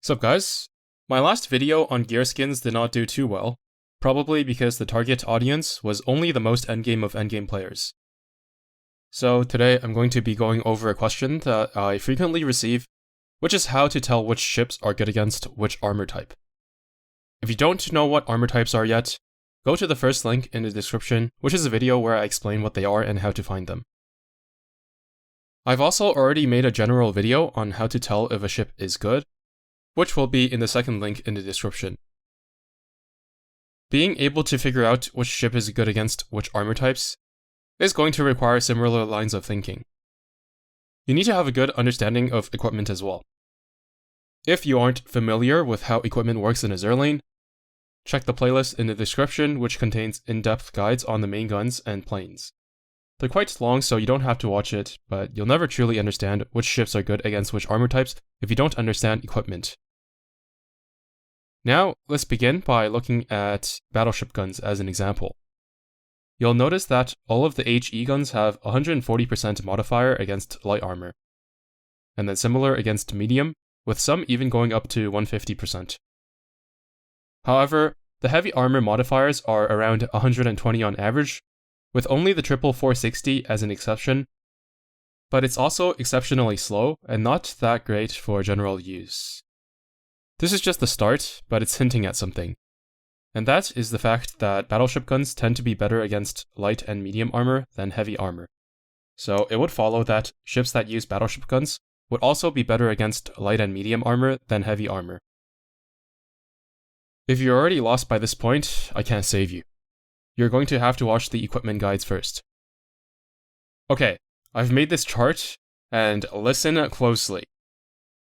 Sup guys? My last video on gear skins did not do too well, probably because the target audience was only the most endgame of endgame players. So today I'm going to be going over a question that I frequently receive, which is how to tell which ships are good against which armor type. If you don't know what armor types are yet, go to the first link in the description, which is a video where I explain what they are and how to find them. I've also already made a general video on how to tell if a ship is good, which will be in the second link in the description. Being able to figure out which ship is good against which armor types is going to require similar lines of thinking. You need to have a good understanding of equipment as well. If you aren't familiar with how equipment works in Azur lane, check the playlist in the description, which contains in-depth guides on the main guns and planes. They're quite long, so you don't have to watch it, but you'll never truly understand which ships are good against which armor types if you don't understand equipment. Now, let's begin by looking at battleship guns as an example. You'll notice that all of the HE guns have 140% modifier against light armor, and then similar against medium, with some even going up to 150%. However, the heavy armor modifiers are around 120 on average, with only the triple 460 as an exception, but it's also exceptionally slow and not that great for general use. This is just the start, but it's hinting at something. And that is the fact that battleship guns tend to be better against light and medium armor than heavy armor. So it would follow that ships that use battleship guns would also be better against light and medium armor than heavy armor. If you're already lost by this point, I can't save you. You're going to have to watch the equipment guides first. Okay, I've made this chart, and listen closely.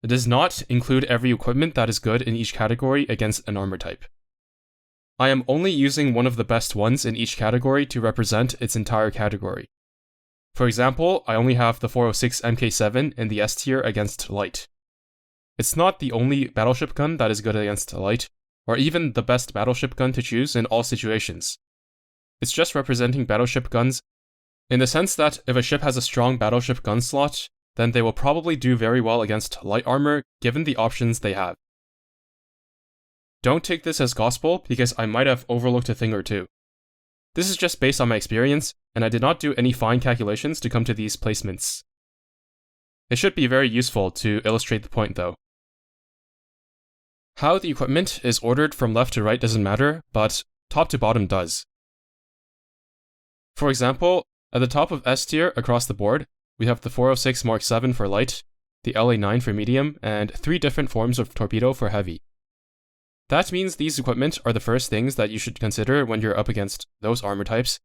It does not include every equipment that is good in each category against an armor type. I am only using one of the best ones in each category to represent its entire category. For example, I only have the 406 Mk7 in the S tier against light. It's not the only battleship gun that is good against light, or even the best battleship gun to choose in all situations. It's just representing battleship guns in the sense that if a ship has a strong battleship gun slot, then they will probably do very well against light armor given the options they have. Don't take this as gospel because I might have overlooked a thing or two. This is just based on my experience, and I did not do any fine calculations to come to these placements. It should be very useful to illustrate the point though. How the equipment is ordered from left to right doesn't matter, but top to bottom does. For example, at the top of S tier across the board, we have the 406 Mark 7 for light, the LA9 for medium, and 3 different forms of torpedo for heavy. That means these equipment are the first things that you should consider when you're up against those armor types,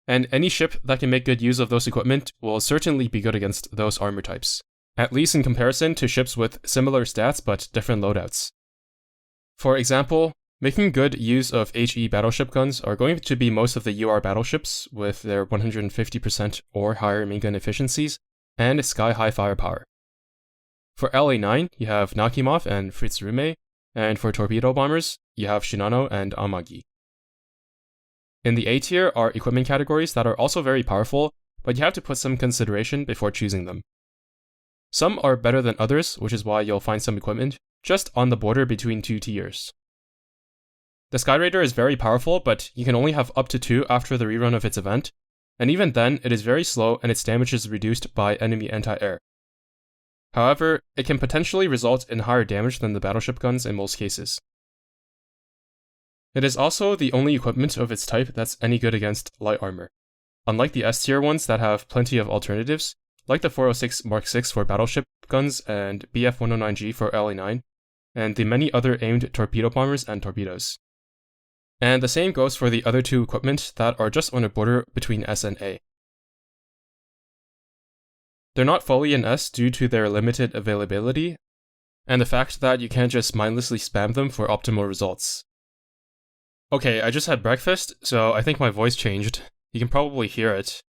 and any ship that can make good use of those equipment will certainly be good against those armor types, at least in comparison to ships with similar stats but different loadouts. For example, making good use of HE battleship guns are going to be most of the UR battleships with their 150% or higher main gun efficiencies and sky-high firepower. For LA9, you have Nakhimov and Fritz Rume, and for torpedo bombers, you have Shinano and Amagi. In the A tier are equipment categories that are also very powerful, but you have to put some consideration before choosing them. Some are better than others, which is why you'll find some equipment just on the border between 2 tiers. The Skyraider is very powerful, but you can only have up to 2 after the rerun of its event, and even then it is very slow and its damage is reduced by enemy anti-air. However, it can potentially result in higher damage than the battleship guns in most cases. It is also the only equipment of its type that's any good against light armor, unlike the S tier ones that have plenty of alternatives, like the 406 Mark 6 for battleship guns and BF-109G for LA9, and the many other aimed torpedo bombers and torpedoes. And the same goes for the other 2 equipment that are just on a border between S and A. They're not fully in S due to their limited availability, and the fact that you can't just mindlessly spam them for optimal results. Okay, I just had breakfast, so I think my voice changed. You can probably hear it.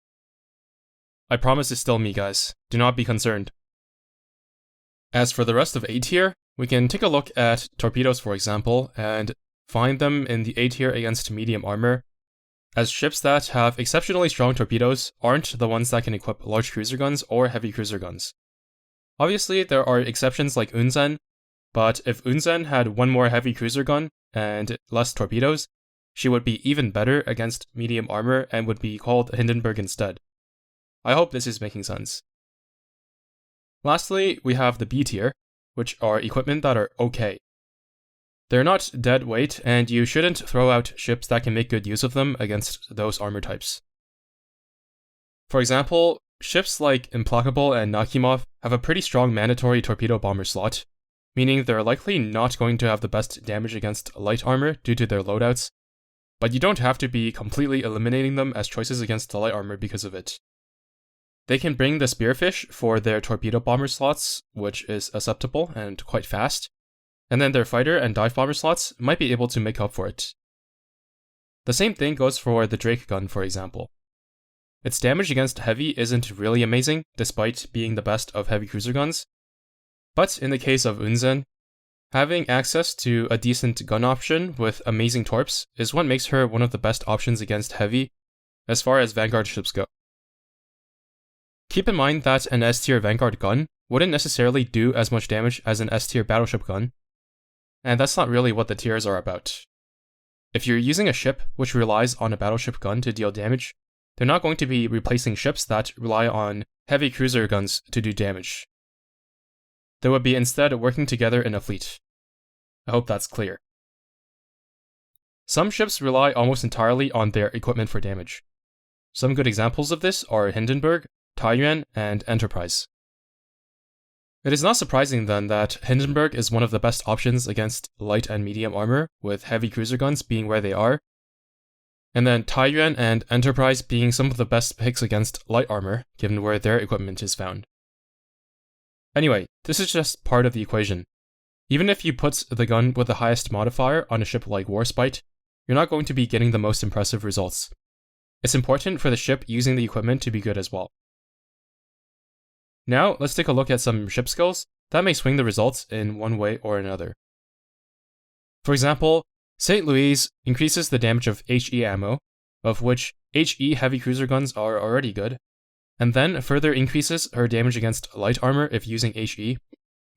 I promise it's still me, guys. Do not be concerned. As for the rest of A tier, we can take a look at torpedoes for example, and find them in the A tier against medium armor, as ships that have exceptionally strong torpedoes aren't the ones that can equip large cruiser guns or heavy cruiser guns. Obviously, there are exceptions like Unzen, but if Unzen had one more heavy cruiser gun and less torpedoes, she would be even better against medium armor and would be called Hindenburg instead. I hope this is making sense. Lastly, we have the B tier, which are equipment that are okay. They're not dead weight, and you shouldn't throw out ships that can make good use of them against those armor types. For example, ships like Implacable and Nakhimov have a pretty strong mandatory torpedo bomber slot, meaning they're likely not going to have the best damage against light armor due to their loadouts, but you don't have to be completely eliminating them as choices against the light armor because of it. They can bring the Spearfish for their torpedo bomber slots, which is acceptable and quite fast, and then their fighter and dive bomber slots might be able to make up for it. The same thing goes for the Drake gun, for example. Its damage against heavy isn't really amazing, despite being the best of heavy cruiser guns, but in the case of Unzen, having access to a decent gun option with amazing torps is what makes her one of the best options against heavy as far as Vanguard ships go. Keep in mind that an S-tier Vanguard gun wouldn't necessarily do as much damage as an S-tier Battleship gun, and that's not really what the tiers are about. If you're using a ship which relies on a battleship gun to deal damage, they're not going to be replacing ships that rely on heavy cruiser guns to do damage. They would be instead working together in a fleet. I hope that's clear. Some ships rely almost entirely on their equipment for damage. Some good examples of this are Hindenburg, Taiyuan, and Enterprise. It is not surprising then that Hindenburg is one of the best options against light and medium armor, with heavy cruiser guns being where they are, and then Taiyuan and Enterprise being some of the best picks against light armor, given where their equipment is found. Anyway, this is just part of the equation. Even if you put the gun with the highest modifier on a ship like Warspite, you're not going to be getting the most impressive results. It's important for the ship using the equipment to be good as well. Now, let's take a look at some ship skills that may swing the results in one way or another. For example, St. Louis increases the damage of HE ammo, of which HE heavy cruiser guns are already good, and then further increases her damage against light armor if using HE,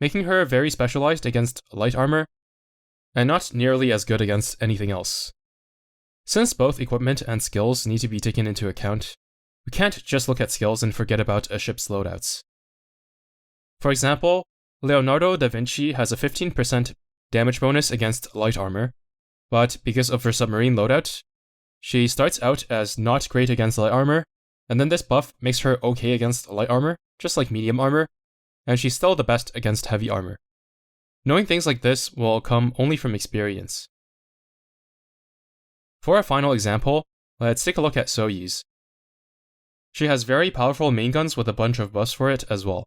making her very specialized against light armor, and not nearly as good against anything else. Since both equipment and skills need to be taken into account, we can't just look at skills and forget about a ship's loadouts. For example, Leonardo da Vinci has a 15% damage bonus against light armor, but because of her submarine loadout, she starts out as not great against light armor, and then this buff makes her okay against light armor, just like medium armor, and she's still the best against heavy armor. Knowing things like this will come only from experience. For our final example, let's take a look at Soyuz. She has very powerful main guns with a bunch of buffs for it as well.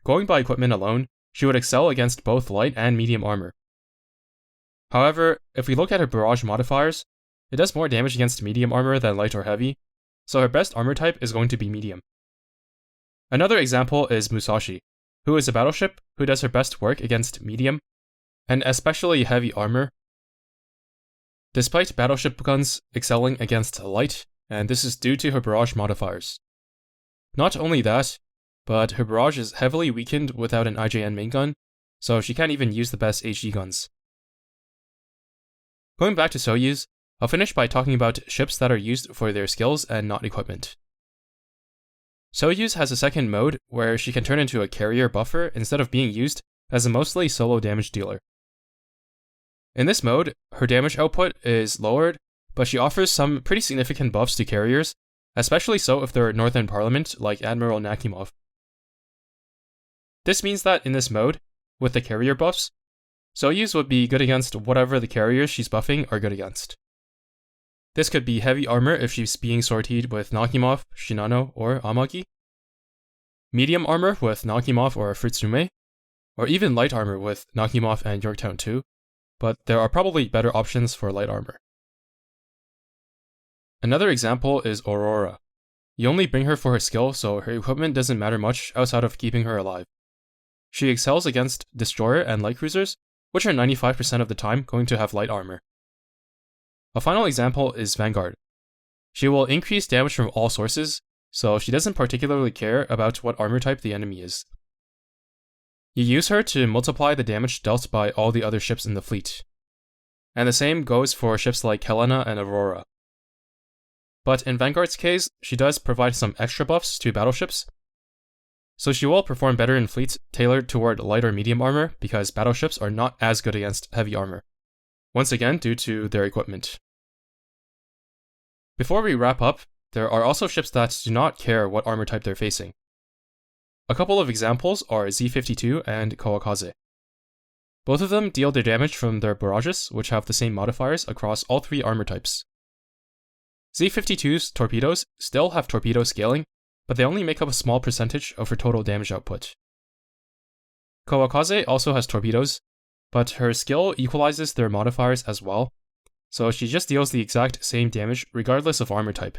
Going by equipment alone, she would excel against both light and medium armor. However, if we look at her barrage modifiers, it does more damage against medium armor than light or heavy, so her best armor type is going to be medium. Another example is Musashi, who is a battleship who does her best work against medium, and especially heavy armor, despite battleship guns excelling against light, and this is due to her barrage modifiers. Not only that, but her barrage is heavily weakened without an IJN main gun, so she can't even use the best HE guns. Going back to Soyuz, I'll finish by talking about ships that are used for their skills and not equipment. Soyuz has a second mode where she can turn into a carrier buffer instead of being used as a mostly solo damage dealer. In this mode, her damage output is lowered, but she offers some pretty significant buffs to carriers, especially so if they're Northern Parliament like Admiral Nakhimov. This means that in this mode, with the carrier buffs, Soyuz would be good against whatever the carriers she's buffing are good against. This could be heavy armor if she's being sortied with Nakhimov, Shinano, or Amagi, medium armor with Nakhimov or Fritsume, or even light armor with Nakhimov and Yorktown 2, but there are probably better options for light armor. Another example is Aurora. You only bring her for her skill, so her equipment doesn't matter much outside of keeping her alive. She excels against destroyer and light cruisers, which are 95% of the time going to have light armor. A final example is Vanguard. She will increase damage from all sources, so she doesn't particularly care about what armor type the enemy is. You use her to multiply the damage dealt by all the other ships in the fleet. And the same goes for ships like Helena and Aurora. But in Vanguard's case, she does provide some extra buffs to battleships, so she will perform better in fleets tailored toward light or medium armor because battleships are not as good against heavy armor, once again due to their equipment. Before we wrap up, there are also ships that do not care what armor type they're facing. A couple of examples are Z-52 and Kawakaze. Both of them deal their damage from their barrages, which have the same modifiers across all three armor types. Z-52's torpedoes still have torpedo scaling, but they only make up a small percentage of her total damage output. Kawakaze also has torpedoes, but her skill equalizes their modifiers as well, so she just deals the exact same damage regardless of armor type.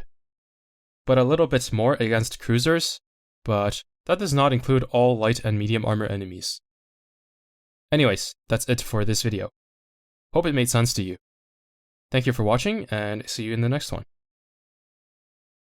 But a little bit more against cruisers, but that does not include all light and medium armor enemies. Anyways, that's it for this video. Hope it made sense to you. Thank you for watching, and see you in the next one.